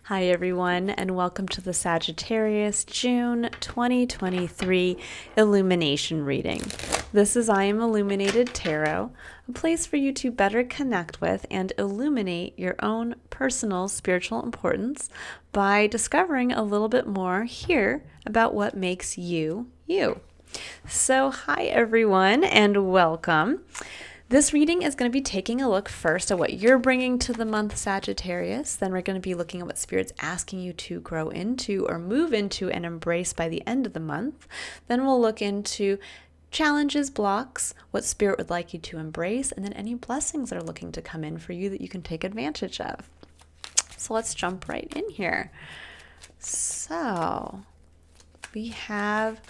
Hi everyone, and welcome to the Sagittarius June 2023 Illumination reading. This is I Am Illuminated Tarot, a place for you to better connect with and illuminate your own personal spiritual importance by discovering a little bit more here about what makes you, you. So hi everyone, and welcome. This reading is going to be taking a look first at what you're bringing to the month Sagittarius. Then we're going to be looking at what Spirit's asking you to grow into or move into and embrace by the end of the month. Then we'll look into challenges, blocks, what Spirit would like you to embrace, and then any blessings that are looking to come in for you that you can take advantage of. So let's jump right in here. So we have,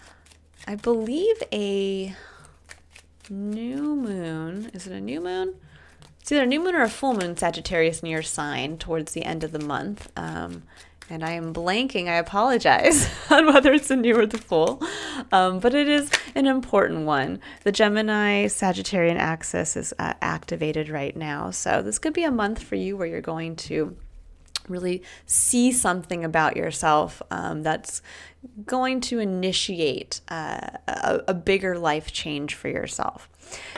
I believe, a new moon. Is it a new moon? It's either a new moon or a full moon Sagittarius in your sign towards the end of the month. And I am blanking. I apologize on whether it's a new or the full. But it is an important one. The Gemini Sagittarian axis is activated right now. So this could be a month for you where you're going to really see something about yourself that's going to initiate a bigger life change for yourself.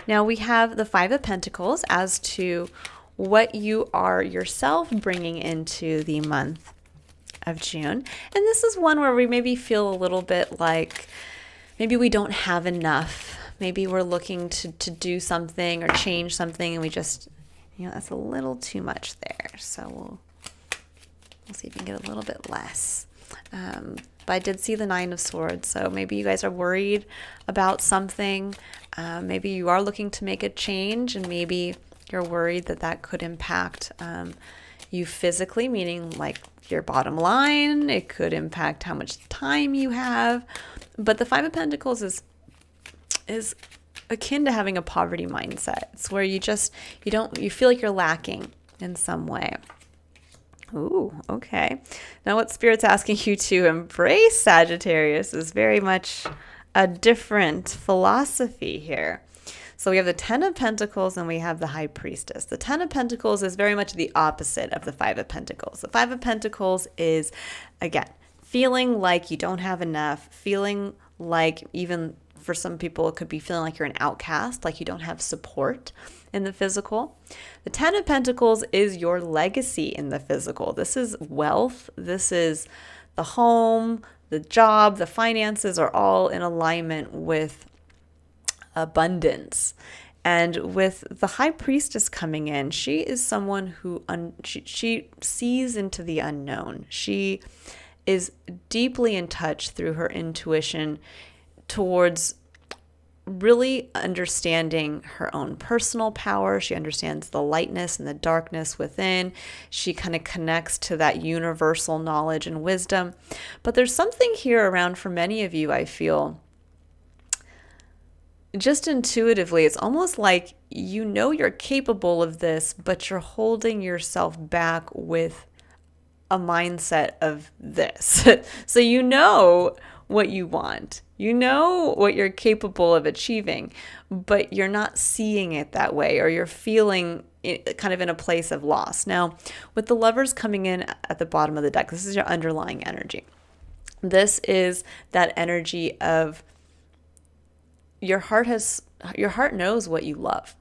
Now we have the Five of Pentacles as to what you are yourself bringing into the month of June. And this is one where we maybe feel a little bit like maybe we don't have enough. Maybe we're looking to do something or change something and we just, that's a little too much there. So we'll see if we can get a little bit less. But I did see the Nine of Swords, so maybe you guys are worried about something. Maybe you are looking to make a change, and maybe you're worried that that could impact you physically, meaning like your bottom line. It could impact how much time you have. But the Five of Pentacles is akin to having a poverty mindset. It's where you feel like you're lacking in some way. Ooh, okay. Now what Spirit's asking you to embrace, Sagittarius, is very much a different philosophy here. So we have the Ten of Pentacles and we have the High Priestess. The Ten of Pentacles is very much the opposite of the Five of Pentacles. The Five of Pentacles is, again, feeling like you don't have enough, feeling like, even for some people, it could be feeling like you're an outcast, like you don't have support in the physical. The Ten of Pentacles is your legacy in the physical. This is wealth. This is the home, the job, the finances are all in alignment with abundance. And with the High Priestess coming in, she is someone who she sees into the unknown. She is deeply in touch through her intuition towards really understanding her own personal power. She understands the lightness and the darkness within. She kind of connects to that universal knowledge and wisdom. But there's something here around for many of you, I feel, just intuitively. It's almost like you're capable of this, but you're holding yourself back with a mindset of this. So you know what you want. You know what you're capable of achieving, but you're not seeing it that way, or you're feeling it kind of in a place of loss. Now, with the Lovers coming in at the bottom of the deck, this is your underlying energy. This is that energy of your heart knows what you love,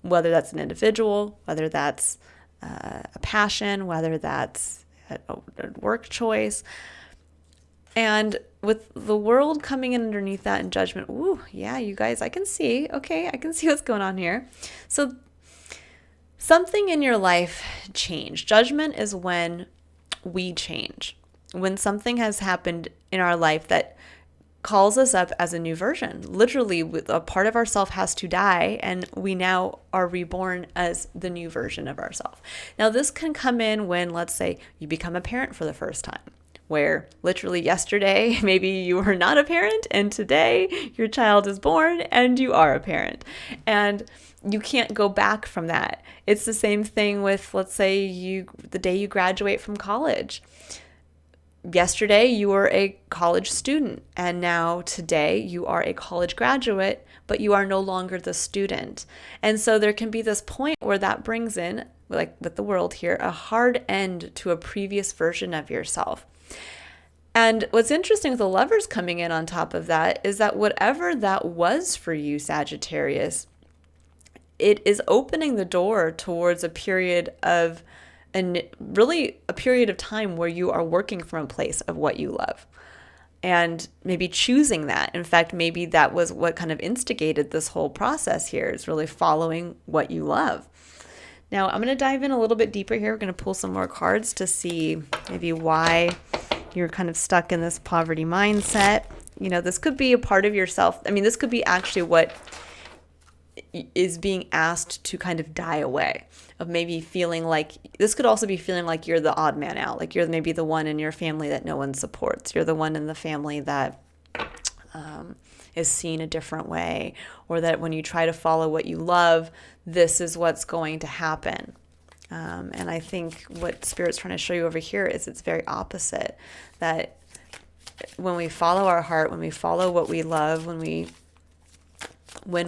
whether that's an individual, whether that's a passion, whether that's a work choice. And with the World coming in underneath that in Judgment, ooh, yeah, you guys, I can see what's going on here. So something in your life changed. Judgment is when we change, when something has happened in our life that calls us up as a new version. Literally, a part of ourself has to die, and we now are reborn as the new version of ourselves. Now, this can come in when, let's say, you become a parent for the first time, where literally yesterday, maybe you were not a parent, and today your child is born and you are a parent. And you can't go back from that. It's the same thing with, let's say, the day you graduate from college. Yesterday, you were a college student, and now today you are a college graduate, but you are no longer the student. And so there can be this point where that brings in like with the world here, a hard end to a previous version of yourself. And what's interesting with the Lovers coming in on top of that is that whatever that was for you, Sagittarius, it is opening the door towards a period of, and really a period of time where you are working from a place of what you love and maybe choosing that. In fact, maybe that was what kind of instigated this whole process here, is really following what you love. Now, I'm going to dive in a little bit deeper here. We're going to pull some more cards to see maybe why you're kind of stuck in this poverty mindset. You know, this could be a part of yourself. I mean, this could be actually what is being asked to kind of die away, of maybe feeling like, this could also be feeling like you're the odd man out, like you're maybe the one in your family that no one supports. You're the one in the family that is seen a different way, or that when you try to follow what you love, this is what's going to happen. And I think what Spirit's trying to show you over here is it's very opposite, that when we follow our heart, when we follow what we love, when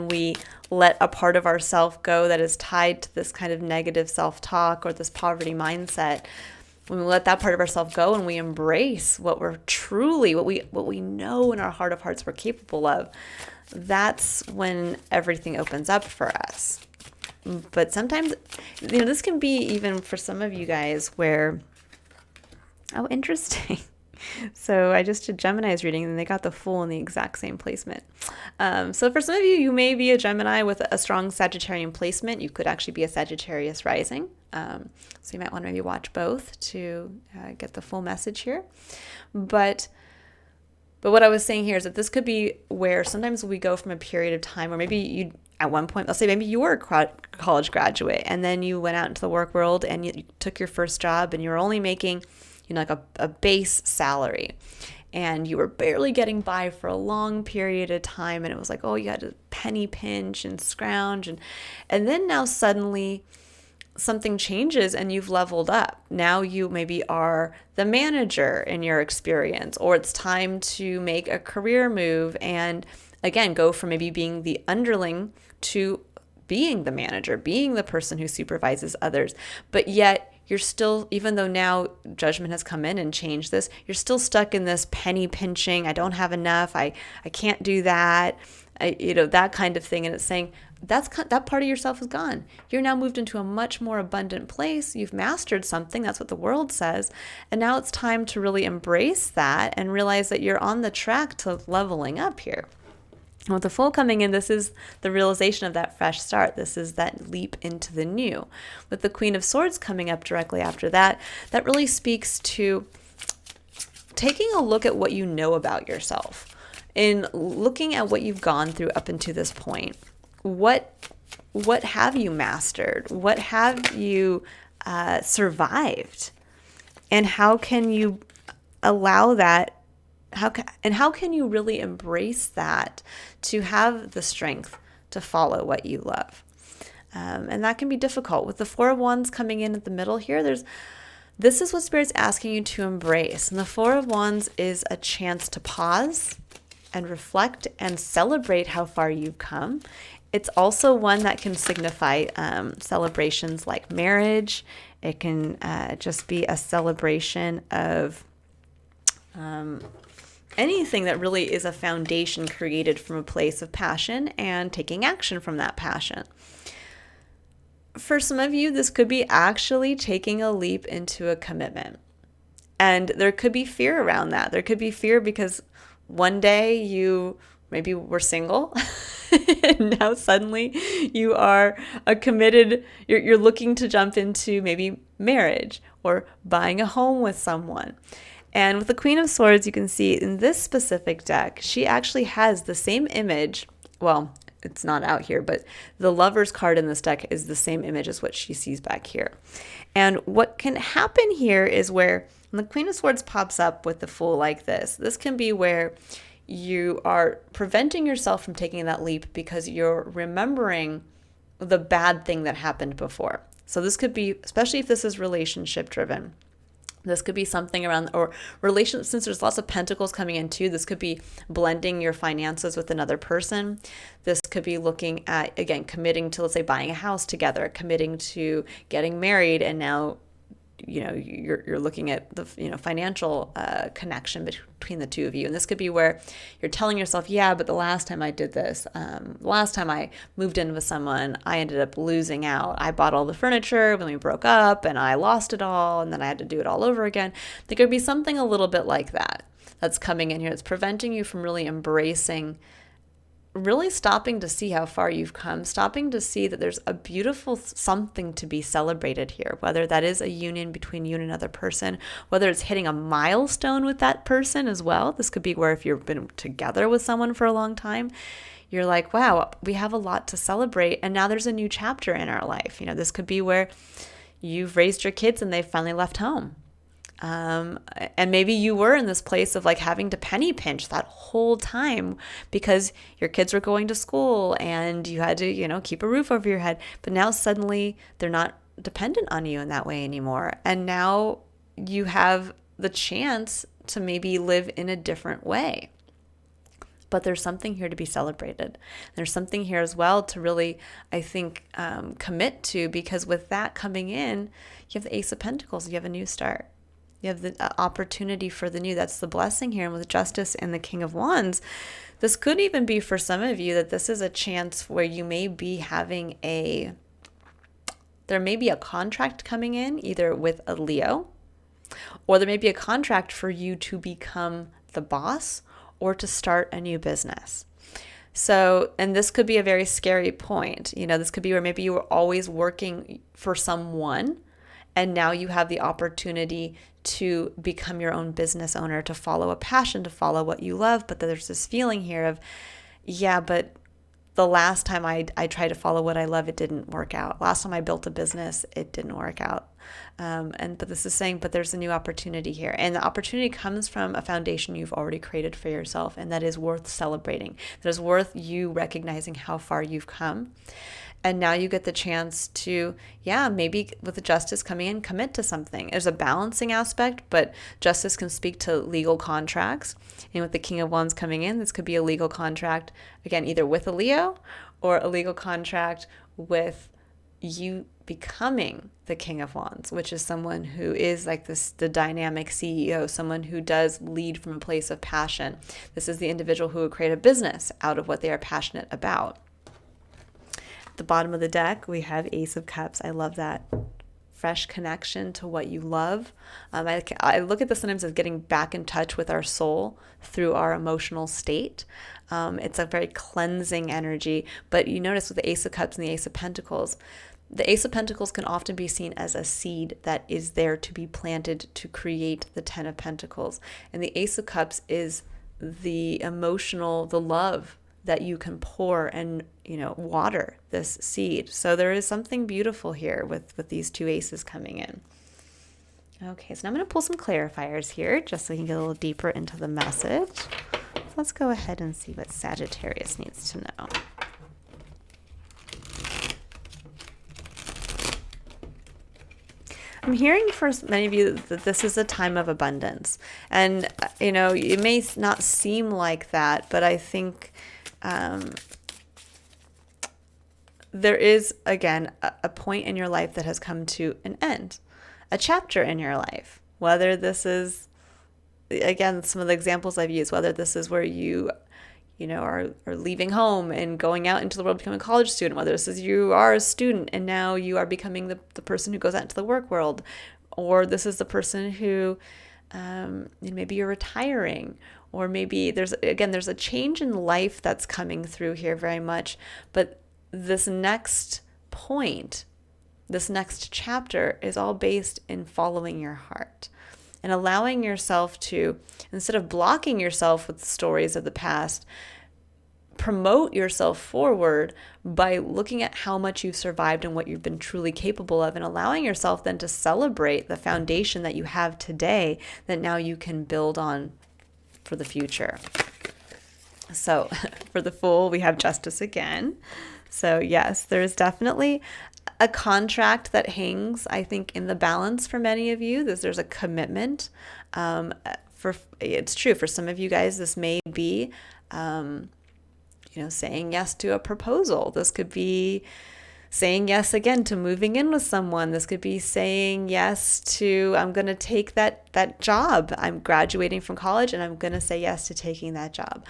we let a part of ourself go that is tied to this kind of negative self-talk or this poverty mindset, when we let that part of ourselves go and we embrace what we're truly, what we know in our heart of hearts we're capable of, that's when everything opens up for us. But sometimes, you know, this can be even for some of you guys where, oh, interesting. So I just did Gemini's reading and they got the Fool in the exact same placement. So for some of you, you may be a Gemini with a strong Sagittarian placement. You could actually be a Sagittarius rising. So you might want to maybe watch both to get the full message here. But what I was saying here is that this could be where sometimes we go from a period of time where maybe you, at one point, let's say maybe you were a college graduate and then you went out into the work world and you took your first job and you were only making, you know, like a base salary, and you were barely getting by for a long period of time, and it was like, oh, you had to penny pinch and scrounge, and then now suddenly something changes and you've leveled up. Now you maybe are the manager in your experience, or it's time to make a career move and again go from maybe being the underling to being the manager, being the person who supervises others. But yet you're still, even though now judgment has come in and changed this, you're still stuck in this penny pinching. I don't have enough. I can't do that. That kind of thing. And it's saying that part of yourself is gone. You're now moved into a much more abundant place. You've mastered something. That's what the world says. And now it's time to really embrace that and realize that you're on the track to leveling up here. And with the Fool coming in, this is the realization of that fresh start. This is that leap into the new. With the Queen of Swords coming up directly after that, that really speaks to taking a look at what you know about yourself, in looking at what you've gone through up until this point. What have you mastered? What have you survived? And how can you allow that? How can you really embrace that to have the strength to follow what you love? And that can be difficult. With the Four of Wands coming in at the middle here, this is what Spirit's asking you to embrace. And the Four of Wands is a chance to pause and reflect and celebrate how far you've come. It's also one that can signify celebrations like marriage. It can just be a celebration of anything that really is a foundation created from a place of passion and taking action from that passion. For some of you, this could be actually taking a leap into a commitment. And there could be fear around that. There could be fear because one day you maybe were single and now suddenly you are you're looking to jump into maybe marriage or buying a home with someone. And with the Queen of Swords, you can see in this specific deck, she actually has the same image. Well, it's not out here, but the Lover's card in this deck is the same image as what she sees back here. And what can happen here is where when the Queen of Swords pops up with the Fool like this can be where you are preventing yourself from taking that leap because you're remembering the bad thing that happened before. So this could be, especially if this is relationship driven, This could be something around, or relations, since there's lots of pentacles coming in too, this could be blending your finances with another person. This could be looking at, again, committing to, let's say, buying a house together, committing to getting married, and now you're looking at the financial connection between the two of you. And this could be where you're telling yourself, yeah, but the last time I did this, last time I moved in with someone, I ended up losing out. I bought all the furniture when we broke up and I lost it all, and then I had to do it all over again. There could be something a little bit like that that's coming in here. It's preventing you from really embracing, really stopping to see how far you've come, stopping to see that there's a beautiful something to be celebrated here, whether that is a union between you and another person, whether it's hitting a milestone with that person as well. This could be where if you've been together with someone for a long time, you're like, wow, we have a lot to celebrate, and now there's a new chapter in our life. This could be where you've raised your kids and they've finally left home. And maybe you were in this place of like having to penny pinch that whole time because your kids were going to school and you had to, keep a roof over your head. But now suddenly they're not dependent on you in that way anymore. And now you have the chance to maybe live in a different way. But there's something here to be celebrated. There's something here as well to really, I think, commit to, because with that coming in, you have the Ace of Pentacles, you have a new start. You have the opportunity for the new. That's the blessing here. And with Justice and the King of Wands, this could even be for some of you that this is a chance where you may be having there may be a contract coming in, either with a Leo, or there may be a contract for you to become the boss or to start a new business. So, and this could be a very scary point. This could be where maybe you were always working for someone, and now you have the opportunity to become your own business owner, to follow a passion, to follow what you love. But there's this feeling here of, yeah, but the last time I tried to follow what I love, it didn't work out. Last time I built a business, it didn't work out. But this is saying, but there's a new opportunity here. And the opportunity comes from a foundation you've already created for yourself. And that is worth celebrating. That is worth you recognizing how far you've come. And now you get the chance to, maybe with the Justice coming in, commit to something. There's a balancing aspect, but Justice can speak to legal contracts. And with the King of Wands coming in, this could be a legal contract, again, either with a Leo or a legal contract with you becoming the King of Wands, which is someone who is like the dynamic CEO, someone who does lead from a place of passion. This is the individual who will create a business out of what they are passionate about. The bottom of the deck, we have Ace of Cups. I love that. Fresh connection to what you love. I look at this sometimes as getting back in touch with our soul through our emotional state. It's a very cleansing energy. But you notice with the Ace of Cups and the Ace of Pentacles, the Ace of Pentacles can often be seen as a seed that is there to be planted to create the Ten of Pentacles. And the Ace of Cups is the emotional, the love that you can pour and water this seed. So there is something beautiful here with these two aces coming in. Okay, so now I'm going to pull some clarifiers here just so we can get a little deeper into the message. So let's go ahead and see what Sagittarius needs to know. I'm hearing for many of you that this is a time of abundance. And, it may not seem like that, but I think there is, again, a point in your life that has come to an end, a chapter in your life. Whether this is, again, some of the examples I've used, whether this is where you are leaving home and going out into the world, becoming a college student, whether this is you are a student and now you are becoming the person who goes out into the work world, or this is the person who maybe you're retiring, or maybe there's a change in life that's coming through here very much. But this next point, this next chapter is all based in following your heart and allowing yourself to, instead of blocking yourself with stories of the past, promote yourself forward by looking at how much you've survived and what you've been truly capable of, and allowing yourself then to celebrate the foundation that you have today that now you can build on for the future. So for the Fool, we have Justice again. So yes, there is definitely a contract that hangs, I think, in the balance for many of you. There's a commitment. It's true for some of you guys. This may be, saying yes to a proposal. This could be saying yes again to moving in with someone. This could be saying yes to, I'm going to take that job. I'm graduating from college and I'm going to say yes to taking that job.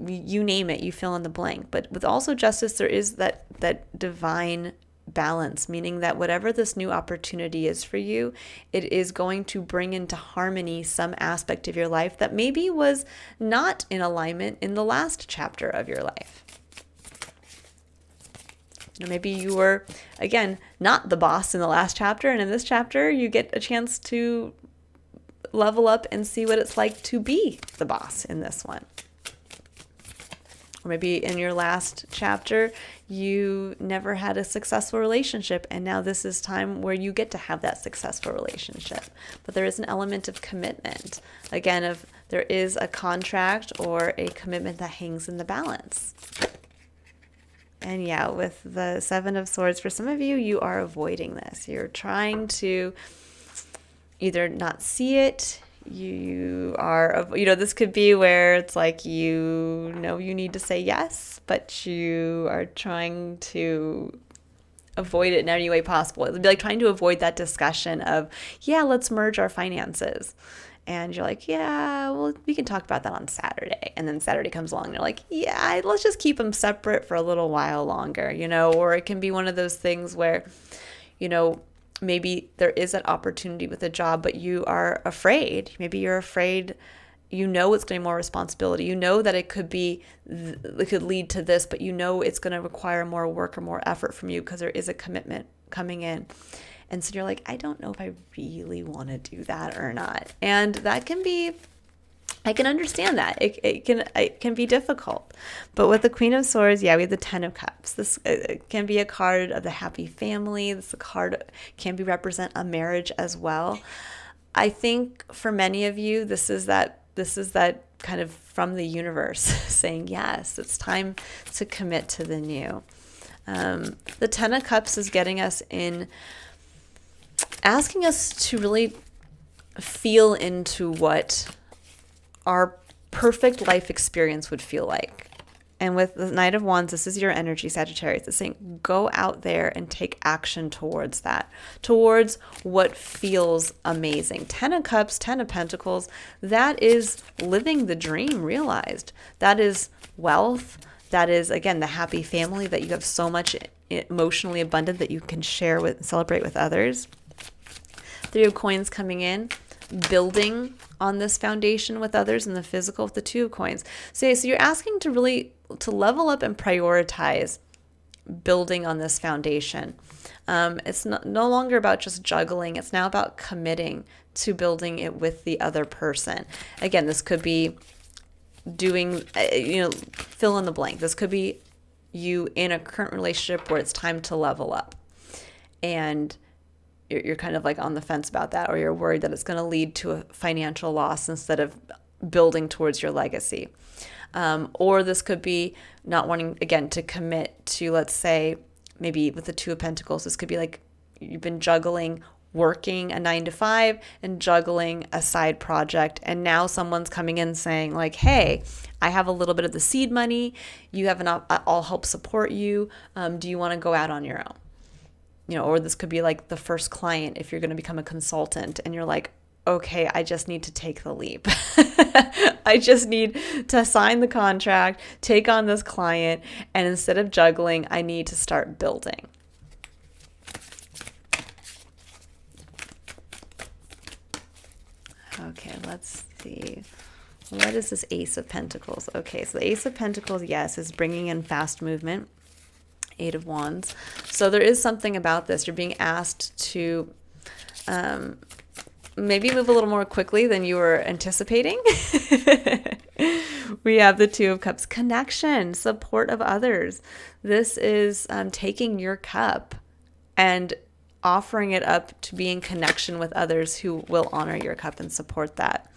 You name it, you fill in the blank. But with also justice, there is that divine balance, meaning that whatever this new opportunity is for you, it is going to bring into harmony some aspect of your life that maybe was not in alignment in the last chapter of your life. Maybe you were, again, not the boss in the last chapter, and in this chapter you get a chance to level up and see what it's like to be the boss in this one. Or maybe in your last chapter, you never had a successful relationship, and now this is time where you get to have that successful relationship. But there is an element of commitment. Again, if there is a contract or a commitment that hangs in the balance. And yeah, with the Seven of Swords, for some of you, you are avoiding this. You're trying to either not see it. You are, this could be where it's like, you need to say yes, but you are trying to avoid it in any way possible. It would be like trying to avoid that discussion of, yeah, let's merge our finances. And you're like, yeah, well, we can talk about that on Saturday. And then Saturday comes along and you're like, yeah, let's just keep them separate for a little while longer, or it can be one of those things where, maybe there is an opportunity with a job, but you are afraid. Maybe you're afraid, it's going to be more responsibility. That it could lead to this, but it's going to require more work or more effort from you because there is a commitment coming in. And so you're like, I don't know if I really want to do that or not. And that can be, I can understand that. It can be difficult. But with the Queen of Swords, yeah, we have the Ten of Cups. This can be a card of the happy family. This card can represent a marriage as well. I think for many of you, this is that kind of from the universe saying, yes, it's time to commit to the new. The Ten of Cups is getting us in, asking us to really feel into what our perfect life experience would feel like. And with the Knight of Wands, this is your energy, Sagittarius. It's saying go out there and take action towards that, towards what feels amazing. 10 of Cups, 10 of Pentacles, that is living the dream realized. That is wealth. That is, again, the happy family that you have so much emotionally abundant that you can share with and celebrate with others. 3 of Coins coming in, building on this foundation with others, in the physical with the 2 of Coins. So you're asking to really to level up and prioritize building on this foundation. It's no longer about just juggling. It's now about committing to building it with the other person. Again, this could be doing, fill in the blank. This could be you in a current relationship where it's time to level up. And you're kind of like on the fence about that, or you're worried that it's going to lead to a financial loss instead of building towards your legacy. Or this could be not wanting, again, to commit to, let's say, maybe with the 2 of Pentacles, this could be like you've been juggling working a 9-to-5 and juggling a side project. And now someone's coming in saying like, hey, I have a little bit of the seed money. You have I'll help support you. Do you want to go out on your own? Or this could be like the first client if you're going to become a consultant and you're like, okay, I just need to take the leap. I just need to sign the contract, take on this client, and instead of juggling, I need to start building. Okay, let's see. What is this Ace of Pentacles? Okay, so the Ace of Pentacles, yes, is bringing in fast movement. 8 of Wands. So there is something about this. You're being asked to maybe move a little more quickly than you were anticipating. We have the 2 of Cups. Connection, support of others. This is taking your cup and offering it up to be in connection with others who will honor your cup and support that.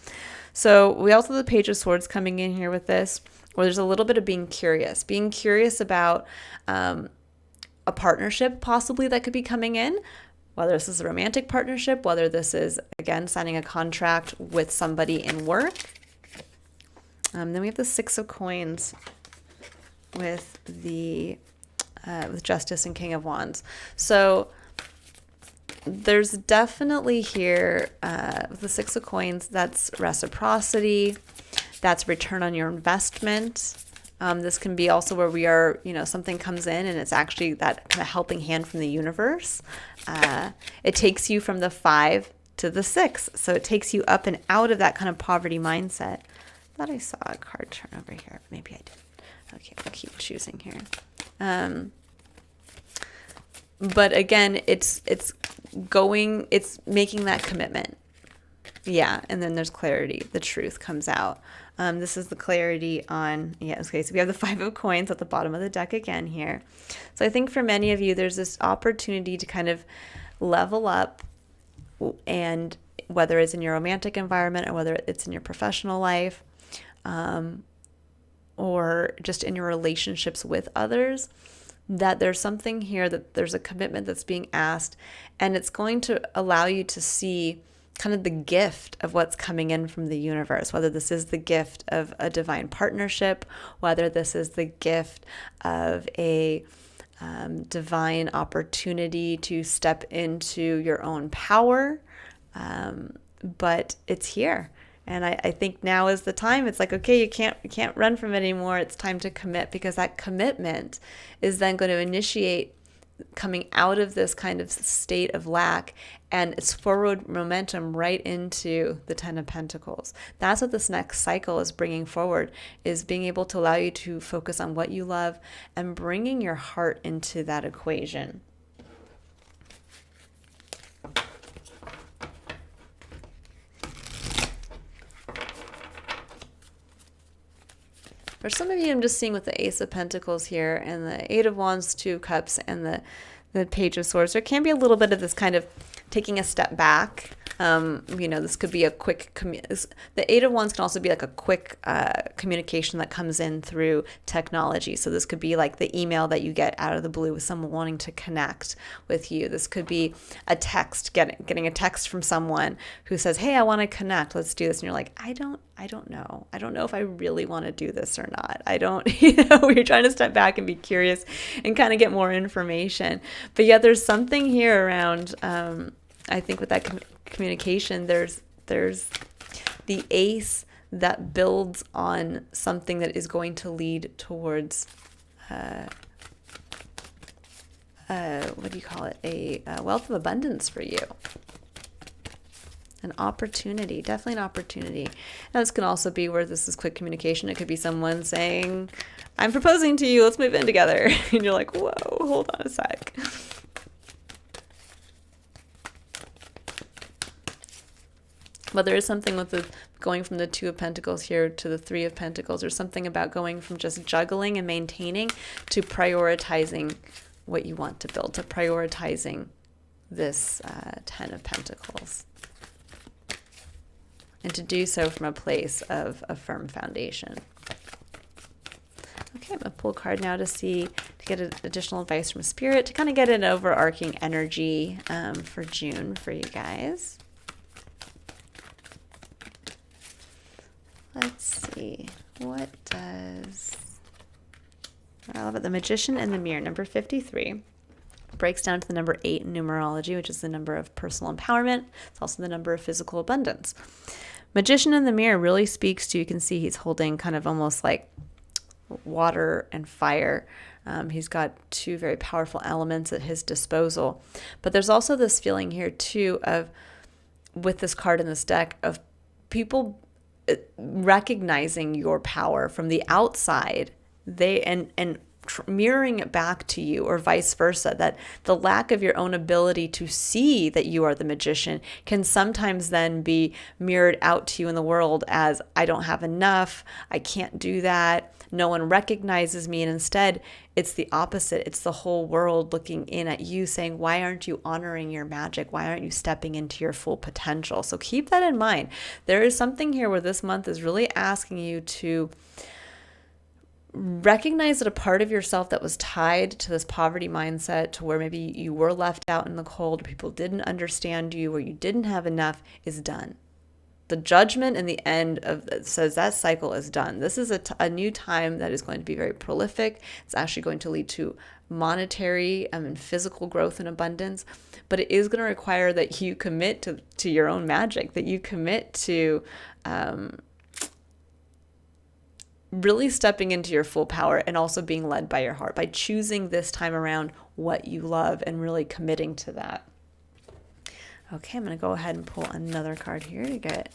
So we also have the Page of Swords coming in here with this, where there's a little bit of being curious about a partnership possibly that could be coming in, whether this is a romantic partnership, whether this is, again, signing a contract with somebody in work. Then we have the Six of Coins with the with Justice and King of Wands. So there's definitely here with the Six of Coins, that's reciprocity, that's return on your investment. This can be also where we are, something comes in and it's actually that kind of helping hand from the universe. It takes you from the 5 to the 6. So it takes you up and out of that kind of poverty mindset. I thought I saw a card turn over here. Maybe I didn't. Okay, I'll keep choosing here. But again, it's making that commitment. Yeah, and then there's clarity. The truth comes out. This is the clarity on, okay, so we have the 5 of Coins at the bottom of the deck again here. So I think for many of you, there's this opportunity to kind of level up, and whether it's in your romantic environment or whether it's in your professional life, or just in your relationships with others, that there's something here, that there's a commitment that's being asked, and it's going to allow you to see kind of the gift of what's coming in from the universe, whether this is the gift of a divine partnership, whether this is the gift of a divine opportunity to step into your own power. But it's here. And I think now is the time. It's like, okay, you can't run from it anymore. It's time to commit, because that commitment is then going to initiate coming out of this kind of state of lack, and it's forward momentum right into the 10 of Pentacles. That's what this next cycle is bringing forward, is being able to allow you to focus on what you love and bringing your heart into that equation. For some of you, I'm just seeing with the Ace of Pentacles here and the 8 of Wands, 2 of Cups, and the Page of Swords, there can be a little bit of this kind of taking a step back. This could be a quick, the 8 of Wands can also be like a quick communication that comes in through technology. So this could be like the email that you get out of the blue with someone wanting to connect with you. This could be a text, getting a text from someone who says, hey, I want to connect. Let's do this. And you're like, I don't know. I don't know if I really want to do this or not. You're trying to step back and be curious and kind of get more information. But yeah, there's something here around, I think with that communication, there's the ace that builds on something that is going to lead towards what do you call it, a wealth of abundance for you. An opportunity, definitely an opportunity. Now, this can also be where this is quick communication. It could be someone saying, I'm proposing to you, let's move in together. And you're like, whoa, hold on a sec. But there is something with going from the 2 of Pentacles here to the 3 of Pentacles. There's something about going from just juggling and maintaining to prioritizing what you want to build, to prioritizing this 10 of Pentacles. And to do so from a place of a firm foundation. Okay, I'm going to pull a card now to get additional advice from Spirit, to kind of get an overarching energy for June for you guys. Let's see, what does, I love it, the Magician and the Mirror, number 53. Breaks down to the number 8 in numerology, which is the number of personal empowerment. It's also the number of physical abundance. Magician in the Mirror really speaks to, you can see he's holding kind of almost like water and fire. He's got 2 very powerful elements at his disposal. But there's also this feeling here too of, with this card in this deck, of people recognizing your power from the outside, and mirroring it back to you, or vice versa, that the lack of your own ability to see that you are the magician can sometimes then be mirrored out to you in the world as, I don't have enough, I can't do that, no one recognizes me. And instead, it's the opposite. It's the whole world looking in at you saying, why aren't you honoring your magic? Why aren't you stepping into your full potential? So keep that in mind. There is something here where this month is really asking you to recognize that a part of yourself that was tied to this poverty mindset, to where maybe you were left out in the cold, or people didn't understand you, or you didn't have enough, is done. The judgment and the end of it says that cycle is done. This is a new time that is going to be very prolific. It's actually going to lead to monetary and physical growth and abundance, but it is going to require that you commit to your own magic, that you commit to really stepping into your full power, and also being led by your heart, by choosing this time around what you love and really committing to that. Okay, I'm going to go ahead and pull another card here to get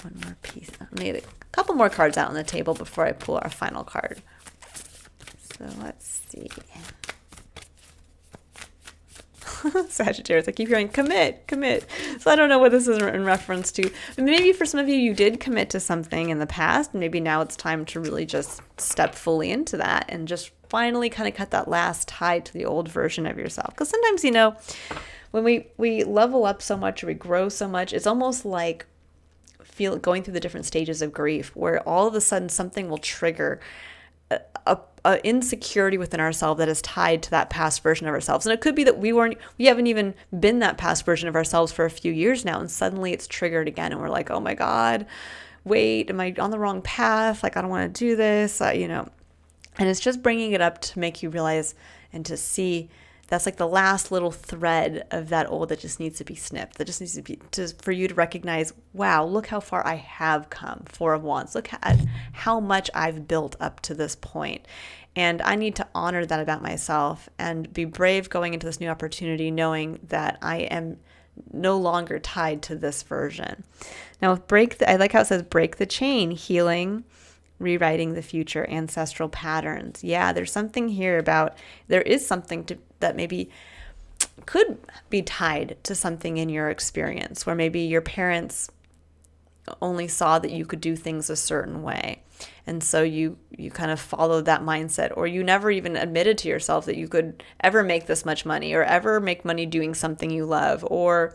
one more piece. I'm going to get a couple more cards out on the table before I pull our final card. So let's see. Sagittarius, I keep hearing commit. So I don't know what this is in reference to. Maybe for some of you, you did commit to something in the past. Maybe now it's time to really just step fully into that and just finally kind of cut that last tie to the old version of yourself. Because sometimes, when we level up so much, or we grow so much, it's almost like going through the different stages of grief, where all of a sudden something will trigger a insecurity within ourselves that is tied to that past version of ourselves. And it could be that we haven't even been that past version of ourselves for a few years now, and suddenly it's triggered again, and we're like, oh my God, wait, am I on the wrong path? Like, I don't want to do this, and it's just bringing it up to make you realize and to see that's like the last little thread of that old that just needs to be snipped. That just needs to be for you to recognize, wow, look how far I have come. Four of Wands. Look at how much I've built up to this point. And I need to honor that about myself and be brave going into this new opportunity, knowing that I am no longer tied to this version. Now, I like how it says break the chain, healing, rewriting the future, ancestral patterns. Yeah, there's something here about, there is something that maybe could be tied to something in your experience, where maybe your parents only saw that you could do things a certain way. And so you kind of followed that mindset, or you never even admitted to yourself that you could ever make this much money, or ever make money doing something you love, or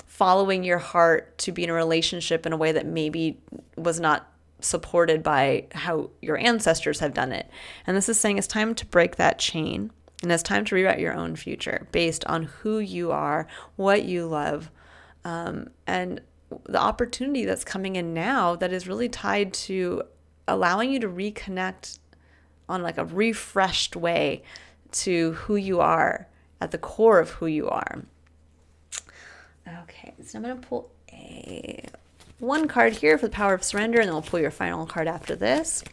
following your heart to be in a relationship in a way that maybe was not supported by how your ancestors have done it. And this is saying it's time to break that chain, and it's time to rewrite your own future based on who you are, what you love, and the opportunity that's coming in now that is really tied to allowing you to reconnect on like a refreshed way to who you are, at the core of who you are. Okay, so I'm going to pull one card here for the power of surrender, and then we'll pull your final card after this.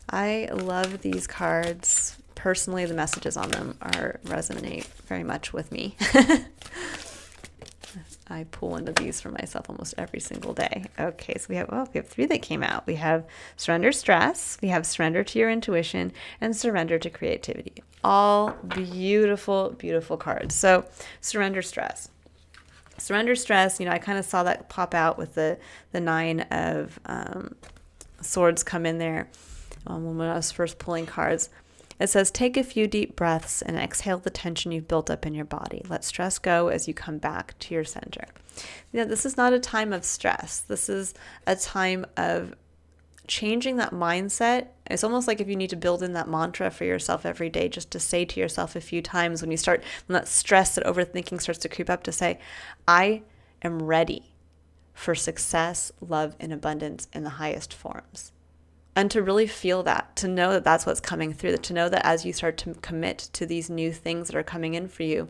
I love these cards. Personally, the messages on them resonate very much with me. I pull one of these for myself almost every single day. Okay, so we have three that came out. We have surrender stress, we have surrender to your intuition, and surrender to creativity. All beautiful, beautiful cards. So surrender stress. Surrender stress, I kind of saw that pop out with the Nine of Swords come in there when I was first pulling cards. It says, take a few deep breaths and exhale the tension you've built up in your body. Let stress go as you come back to your center. This is not a time of stress. This is a time of changing that mindset. It's almost like if you need to build in that mantra for yourself every day, just to say to yourself a few times when that stress, that overthinking starts to creep up, to say, I am ready for success, love, and abundance in the highest forms. And to really feel that, to know that that's what's coming through, to know that as you start to commit to these new things that are coming in for you,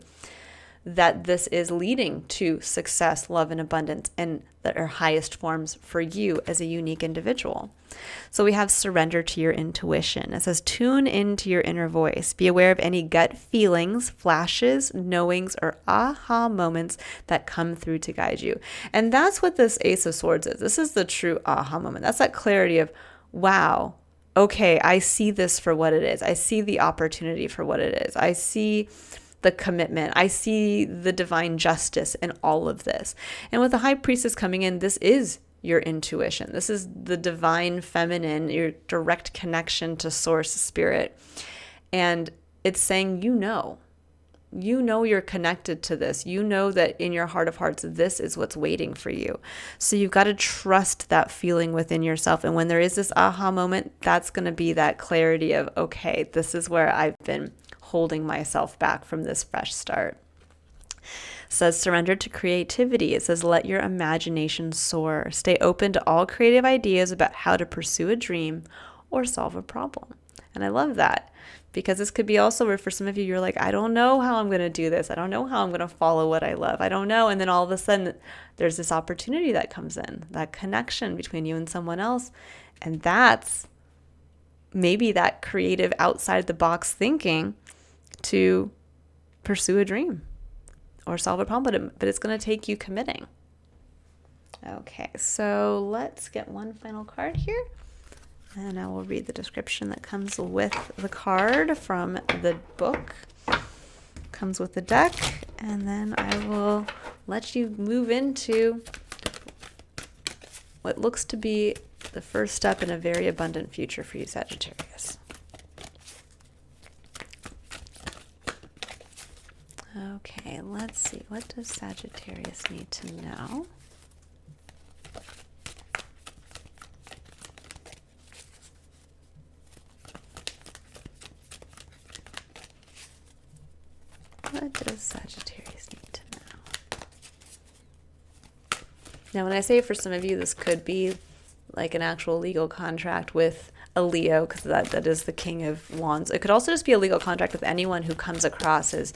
that this is leading to success, love, and abundance in their highest forms for you as a unique individual. So we have surrender to your intuition. It says, tune into your inner voice. Be aware of any gut feelings, flashes, knowings, or aha moments that come through to guide you. And that's what this Ace of Swords is. This is the true aha moment. That's that clarity of, wow, okay, I see this for what it is. I see the opportunity for what it is. I see the commitment. I see the divine justice in all of this. And with the High Priestess coming in, this is your intuition. This is the divine feminine, your direct connection to source spirit. And it's saying, you're connected to this. You know that in your heart of hearts, this is what's waiting for you. So you've got to trust that feeling within yourself. And when there is this aha moment, that's going to be that clarity of, okay, this is where I've been holding myself back from this fresh start. It says surrender to creativity. It says let your imagination soar. Stay open to all creative ideas about how to pursue a dream or solve a problem. And I love that, because this could be also where for some of you, you're like, I don't know how I'm going to do this. I don't know how I'm going to follow what I love. I don't know. And then all of a sudden there's this opportunity that comes in, that connection between you and someone else. And that's maybe that creative outside the box thinking to pursue a dream or solve a problem, but it's going to take you committing. Okay, so let's get one final card here. And I will read the description that comes with the card from the book. Comes with the deck. And then I will let you move into what looks to be the first step in a very abundant future for you, Sagittarius. Okay, let's see. What does Sagittarius need to know? What does Sagittarius need to know? Now, when I say for some of you, this could be like an actual legal contract with a Leo, because that is the King of Wands. It could also just be a legal contract with anyone who comes across as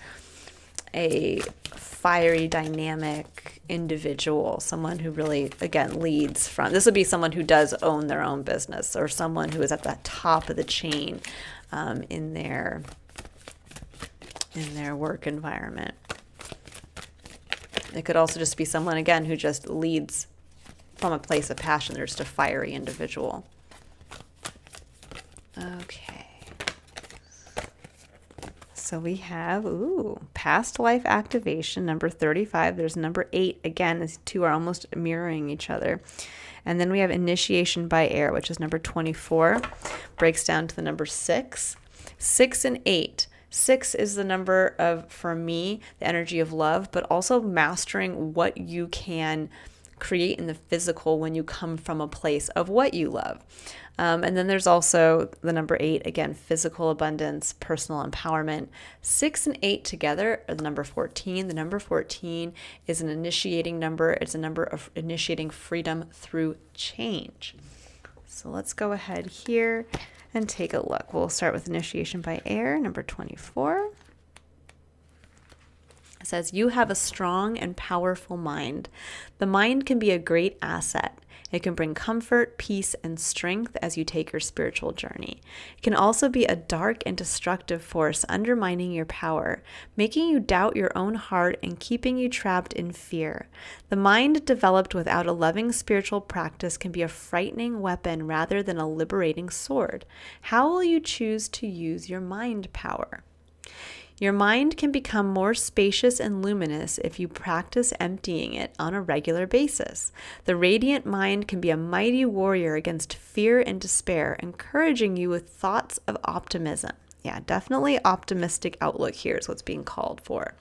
a fiery, dynamic individual, someone who really, again, leads from. This would be someone who does own their own business, or someone who is at the top of the chain in their work environment. It could also just be someone, again, who just leads from a place of passion. They're just a fiery individual. Okay. So we have, past life activation, number 35. There's number 8. Again, these two are almost mirroring each other. And then we have initiation by air, which is number 24. Breaks down to the number 6. 6 and 8. 6 is the number of, for me, the energy of love, but also mastering what you can create in the physical when you come from a place of what you love. And then there's also the number 8, again, physical abundance, personal empowerment. 6 and 8 together are the number 14. The number 14 is an initiating number. It's a number of initiating freedom through change. So let's go ahead here and take a look. We'll start with initiation by air, number 24. It says, you have a strong and powerful mind. The mind can be a great asset. It can bring comfort, peace, and strength as you take your spiritual journey. It can also be a dark and destructive force undermining your power, making you doubt your own heart and keeping you trapped in fear. The mind developed without a loving spiritual practice can be a frightening weapon rather than a liberating sword. How will you choose to use your mind power? Your mind can become more spacious and luminous if you practice emptying it on a regular basis. The radiant mind can be a mighty warrior against fear and despair, encouraging you with thoughts of optimism. Yeah, definitely optimistic outlook here is what's being called for.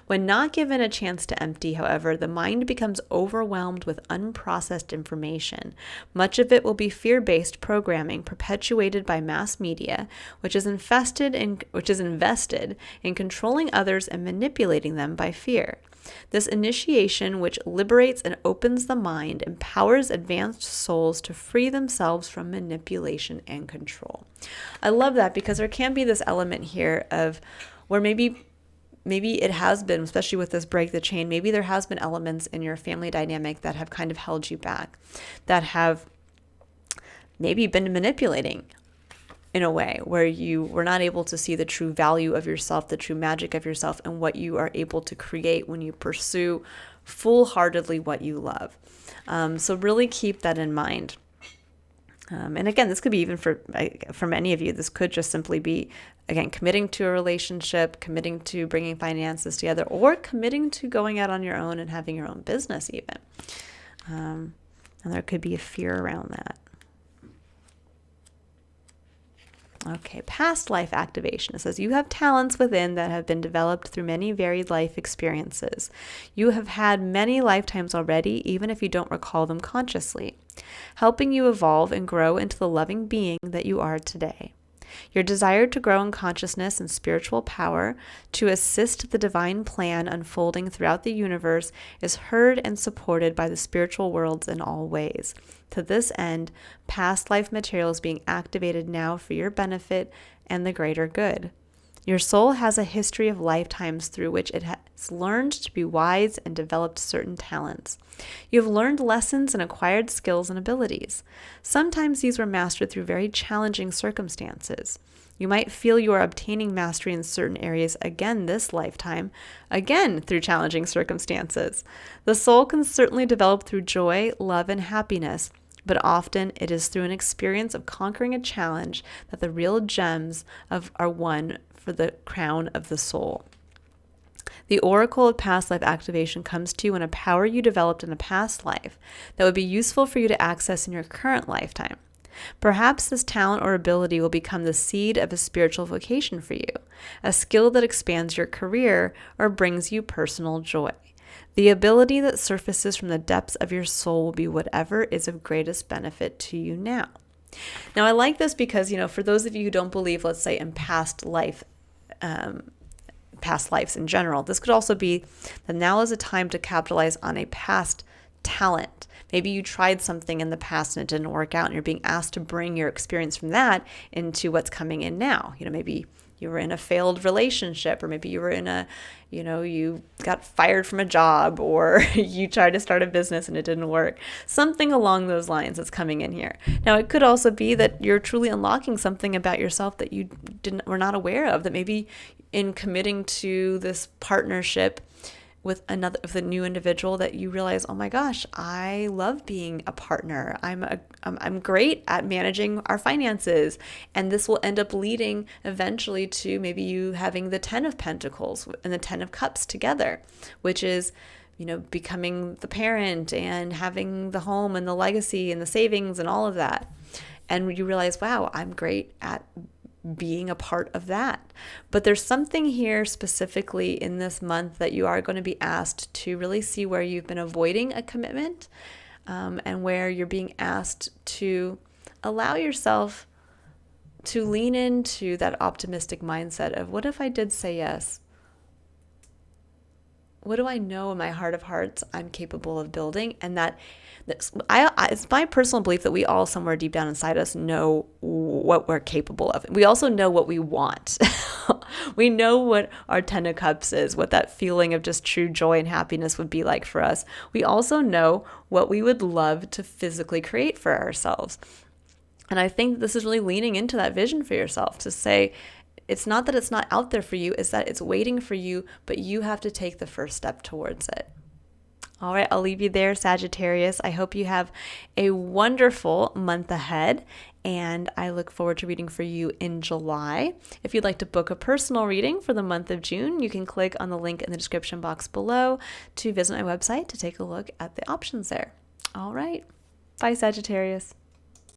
When not given a chance to empty, however, the mind becomes overwhelmed with unprocessed information. Much of it will be fear-based programming perpetuated by mass media, which is invested in controlling others and manipulating them by fear. This initiation, which liberates and opens the mind, empowers advanced souls to free themselves from manipulation and control. I love that, because there can be this element here of where maybe it has been, especially with this break the chain, maybe there has been elements in your family dynamic that have kind of held you back, that have maybe been manipulating in a way where you were not able to see the true value of yourself, the true magic of yourself, and what you are able to create when you pursue full-heartedly what you love. So really keep that in mind. And again, this could be even for many of you, this could just simply be, again, committing to a relationship, committing to bringing finances together, or committing to going out on your own and having your own business even. And there could be a fear around that. Okay, past life activation. It says you have talents within that have been developed through many varied life experiences. You have had many lifetimes already, even if you don't recall them consciously, helping you evolve and grow into the loving being that you are today. Your desire to grow in consciousness and spiritual power to assist the divine plan unfolding throughout the universe is heard and supported by the spiritual worlds in all ways. To this end, past life material is being activated now for your benefit and the greater good. Your soul has a history of lifetimes through which it has learned to be wise and developed certain talents. You have learned lessons and acquired skills and abilities. Sometimes these were mastered through very challenging circumstances. You might feel you are obtaining mastery in certain areas again this lifetime, again through challenging circumstances. The soul can certainly develop through joy, love, and happiness, but often it is through an experience of conquering a challenge that the real gems are won for the crown of the soul. The oracle of past life activation comes to you in a power you developed in a past life that would be useful for you to access in your current lifetime. Perhaps this talent or ability will become the seed of a spiritual vocation for you, a skill that expands your career or brings you personal joy. The ability that surfaces from the depths of your soul will be whatever is of greatest benefit to you now. Now, I like this because, for those of you who don't believe, let's say, in past lives in general, this could also be that now is a time to capitalize on a past talent. Maybe you tried something in the past and it didn't work out, and you're being asked to bring your experience from that into what's coming in now. Maybe you were in a failed relationship, or maybe you were in you got fired from a job, or you tried to start a business and it didn't work. Something along those lines is coming in here. Now, it could also be that you're truly unlocking something about yourself that you were not aware of, that maybe in committing to this partnership with a new individual that you realize, oh my gosh, I love being a partner. I'm great at managing our finances. And this will end up leading eventually to maybe you having the 10 of Pentacles and the 10 of Cups together, which is, becoming the parent and having the home and the legacy and the savings and all of that. And you realize, wow, I'm great at being a part of that. But there's something here specifically in this month that you are going to be asked to really see where you've been avoiding a commitment, and where you're being asked to allow yourself to lean into that optimistic mindset of, what if I did say yes? What do I know in my heart of hearts I'm capable of building? And it's my personal belief that we all somewhere deep down inside us know what we're capable of. We also know what we want. We know what our 10 of Cups is, what that feeling of just true joy and happiness would be like for us. We also know what we would love to physically create for ourselves. And I think this is really leaning into that vision for yourself to say, it's not that it's not out there for you, it's that it's waiting for you, but you have to take the first step towards it. All right, I'll leave you there, Sagittarius. I hope you have a wonderful month ahead, and I look forward to reading for you in July. If you'd like to book a personal reading for the month of June, you can click on the link in the description box below to visit my website to take a look at the options there. All right, bye, Sagittarius.